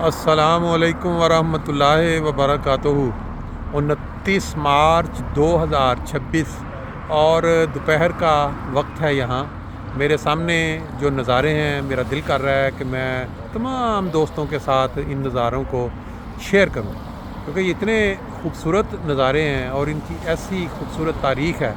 السلام علیکم ورحمۃ اللہ وبرکاتہ۔ 29 مارچ 2026 اور دوپہر کا وقت ہے۔ یہاں میرے سامنے جو نظارے ہیں، میرا دل کر رہا ہے کہ میں تمام دوستوں کے ساتھ ان نظاروں کو شیئر کروں، کیونکہ یہ اتنے خوبصورت نظارے ہیں اور ان کی ایسی خوبصورت تاریخ ہے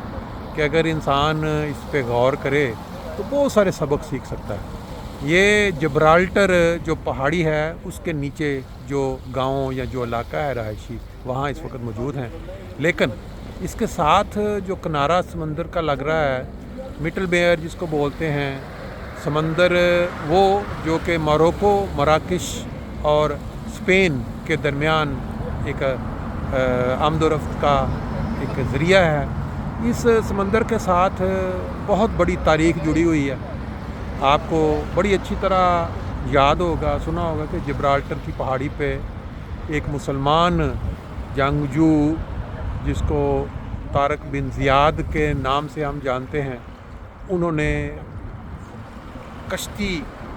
کہ اگر انسان اس پہ غور کرے تو بہت سارے سبق سیکھ سکتا ہے۔ یہ جبرالٹر جو پہاڑی ہے، اس کے نیچے جو گاؤں یا جو علاقہ ہے رہائشی، وہاں اس وقت موجود ہیں، لیکن اس کے ساتھ جو کنارہ سمندر کا لگ رہا ہے، مڈل بیئر جس کو بولتے ہیں سمندر، وہ جو کہ موروکو، مراکش اور اسپین کے درمیان ایک آمد و رفت کا ایک ذریعہ ہے۔ اس سمندر کے ساتھ بہت بڑی تاریخ جڑی ہوئی ہے۔ آپ کو بڑی اچھی طرح یاد ہوگا، سنا ہوگا کہ جبرالٹر کی پہاڑی پہ ایک مسلمان جنگجو، جس کو طارق بن زیاد کے نام سے ہم جانتے ہیں، انہوں نے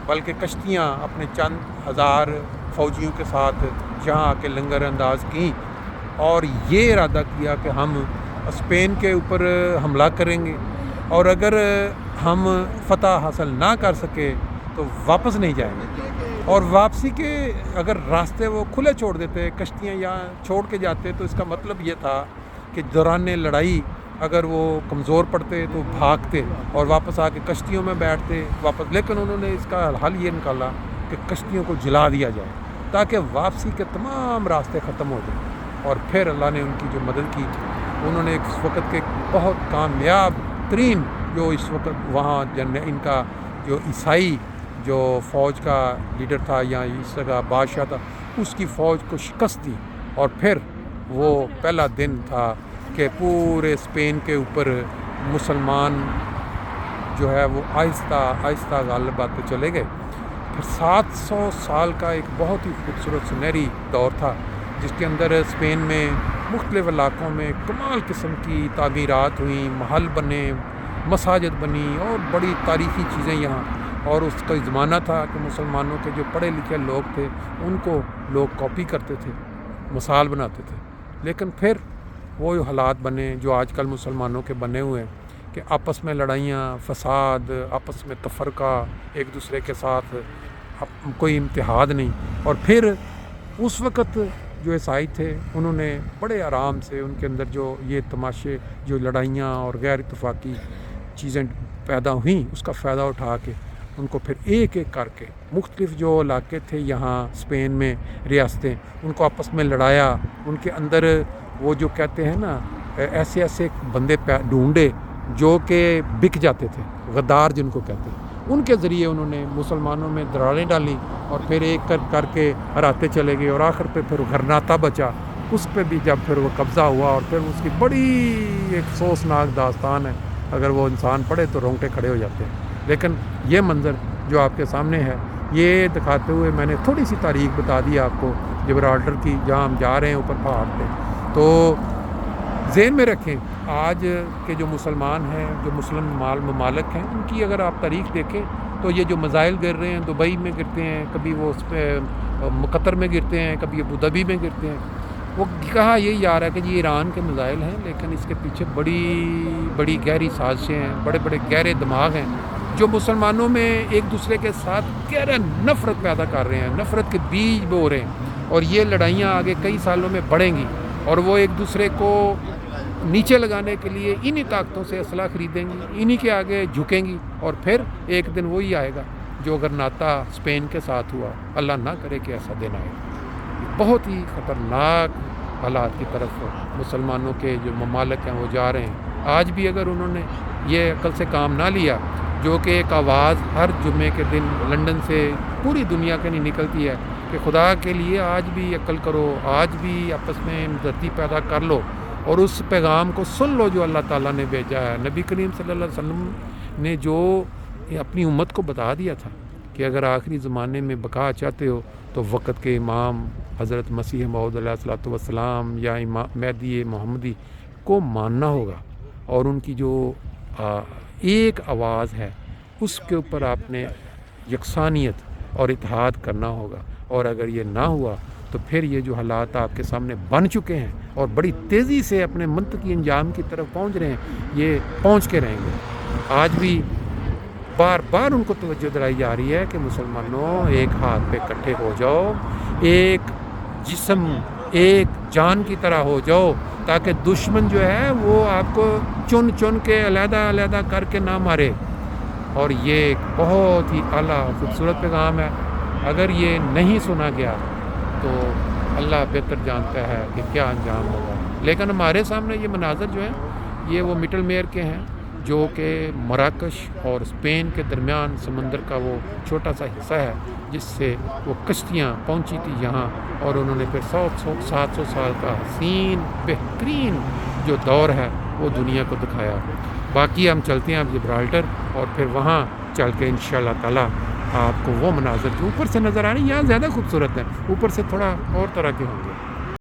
بلکہ کشتیاں اپنے چند ہزار فوجیوں کے ساتھ یہاں آ کے لنگر انداز کیں اور یہ ارادہ کیا کہ ہم اسپین کے اوپر حملہ کریں گے، اور اگر ہم فتح حاصل نہ کر سکے تو واپس نہیں جائیں گے، اور واپسی کے اگر راستے وہ کھلے چھوڑ دیتے، کشتیاں یہاں چھوڑ کے جاتے، تو اس کا مطلب یہ تھا کہ دوران لڑائی اگر وہ کمزور پڑتے تو بھاگتے اور واپس آ کے کشتیوں میں بیٹھتے واپس۔ لیکن انہوں نے اس کا حل یہ نکالا کہ کشتیوں کو جلا دیا جائے تاکہ واپسی کے تمام راستے ختم ہو جائیں، اور پھر اللہ نے ان کی جو مدد کی، انہوں نے اس وقت کے بہت کامیاب ترین جو اس وقت وہاں ان کا جو عیسائی جو فوج کا لیڈر تھا یا اس جگہ بادشاہ تھا، اس کی فوج کو شکست دی، اور پھر وہ پہلا دن تھا کہ پورے اسپین کے اوپر مسلمان جو ہے وہ آہستہ آہستہ غالب آتے چلے گئے۔ پھر 700 سال کا ایک بہت ہی خوبصورت سنہری دور تھا، جس کے اندر اسپین میں مختلف علاقوں میں کمال قسم کی تعمیرات ہوئیں، محل بنے، مساجد بنی اور بڑی تاریخی چیزیں یہاں۔ اور اس کا زمانہ تھا کہ مسلمانوں کے جو پڑھے لکھے لوگ تھے، ان کو لوگ کاپی کرتے تھے، مثال بناتے تھے۔ لیکن پھر وہ حالات بنے جو آج کل مسلمانوں کے بنے ہوئے ہیں، کہ آپس میں لڑائیاں، فساد، آپس میں تفرقہ، ایک دوسرے کے ساتھ کوئی امتحاد نہیں۔ اور پھر اس وقت جو عیسائی تھے، انہوں نے بڑے آرام سے ان کے اندر جو یہ تماشے، جو لڑائیاں اور غیر اتفاقی چیزیں پیدا ہوئیں، اس کا فائدہ اٹھا کے ان کو پھر ایک ایک کر کے مختلف جو علاقے تھے یہاں اسپین میں، ریاستیں، ان کو آپس میں لڑایا۔ ان کے اندر وہ جو کہتے ہیں نا، ایسے ایسے بندے ڈھونڈے جو کہ بک جاتے تھے، غدار جن کو کہتے ہیں، ان کے ذریعے انہوں نے مسلمانوں میں دراریں ڈالی، اور پھر ایک کر کے ہراتے چلے گئے، اور آخر پہ پھر غرناطہ بچا، اس پہ بھی جب پھر وہ قبضہ ہوا، اور پھر اس کی بڑی ایک افسوسناک داستان ہے، اگر وہ انسان پڑھے تو رونگٹے کھڑے ہو جاتے ہیں۔ لیکن یہ منظر جو آپ کے سامنے ہے، یہ دکھاتے ہوئے میں نے تھوڑی سی تاریخ بتا دی آپ کو جبرالٹر کی، جہاں ہم جا رہے ہیں اوپر پہاڑ پہ۔ تو ذہن میں رکھیں، آج کے جو مسلمان ہیں، جو مسلم ممالک ہیں، ان کی اگر آپ تاریخ دیکھیں تو یہ جو میزائل گر رہے ہیں، دبئی میں گرتے ہیں، کبھی وہ اس پہ قطر میں گرتے ہیں، کبھی ابوظہبی میں گرتے ہیں، وہ کہا یہی جا رہا ہے کہ یہ ایران کے میزائل ہیں، لیکن اس کے پیچھے بڑی بڑی گہری سازشیں ہیں، بڑے بڑے گہرے دماغ ہیں، جو مسلمانوں میں ایک دوسرے کے ساتھ گہرا نفرت پیدا کر رہے ہیں، نفرت کے بیج بو رہے ہیں، اور یہ لڑائیاں آگے کئی سالوں میں بڑھیں گی، اور وہ ایک دوسرے کو نیچے لگانے کے لیے انہی طاقتوں سے اسلحہ خریدیں گی، انہی کے آگے جھکیں گی، اور پھر ایک دن وہی آئے گا جو غرناطہ اسپین کے ساتھ ہوا۔ اللہ نہ کرے کہ ایسا دن آئے۔ بہت ہی خطرناک حالات کی طرف مسلمانوں کے جو ممالک ہیں وہ جا رہے ہیں۔ آج بھی اگر انہوں نے یہ عقل سے کام نہ لیا، جو کہ ایک آواز ہر جمعے کے دن لندن سے پوری دنیا کے نہیں نکلتی ہے کہ خدا کے لیے آج بھی عقل کرو، آج بھی آپس میں ہمدردی پیدا کر لو، اور اس پیغام کو سن لو جو اللہ تعالیٰ نے بھیجا ہے۔ نبی کریم صلی اللہ علیہ وسلم نے جو اپنی امت کو بتا دیا تھا کہ اگر آخری زمانے میں بقا چاہتے ہو تو وقت کے امام حضرت مسیح موعود علیہ الصلوۃ والسلام یا مہدی محمدی کو ماننا ہوگا، اور ان کی جو ایک آواز ہے اس کے اوپر آپ نے یکسانیت اور اتحاد کرنا ہوگا، اور اگر یہ نہ ہوا تو پھر یہ جو حالات آپ کے سامنے بن چکے ہیں اور بڑی تیزی سے اپنے منطقی انجام کی طرف پہنچ رہے ہیں، یہ پہنچ کے رہیں گے۔ آج بھی بار بار ان کو توجہ دلائی جا رہی ہے کہ مسلمانوں ایک ہاتھ پہ اکٹھے ہو جاؤ، ایک جسم ایک جان کی طرح ہو جاؤ، تاکہ دشمن جو ہے وہ آپ کو چن چن کے علیحدہ علیحدہ کر کے نہ مارے۔ اور یہ ایک بہت ہی اعلیٰ خوبصورت پیغام ہے۔ اگر یہ نہیں سنا گیا تو اللہ بہتر جانتا ہے کہ کیا انجام ہوگا۔ لیکن ہمارے سامنے یہ مناظر جو ہیں یہ وہ مڈل میئر کے ہیں، جو کہ مراکش اور اسپین کے درمیان سمندر کا وہ چھوٹا سا حصہ ہے جس سے وہ کشتیاں پہنچی تھی یہاں، اور انہوں نے پھر 700 سال کا حسین بہترین جو دور ہے وہ دنیا کو دکھایا۔ باقی ہم چلتے ہیں اب جبرالٹر، اور پھر وہاں چل کے انشاءاللہ تعالیٰ آپ کو وہ مناظر جو اوپر سے نظر آ رہے ہیں یہاں زیادہ خوبصورت ہیں، اوپر سے تھوڑا اور طرح کے ہوں گے۔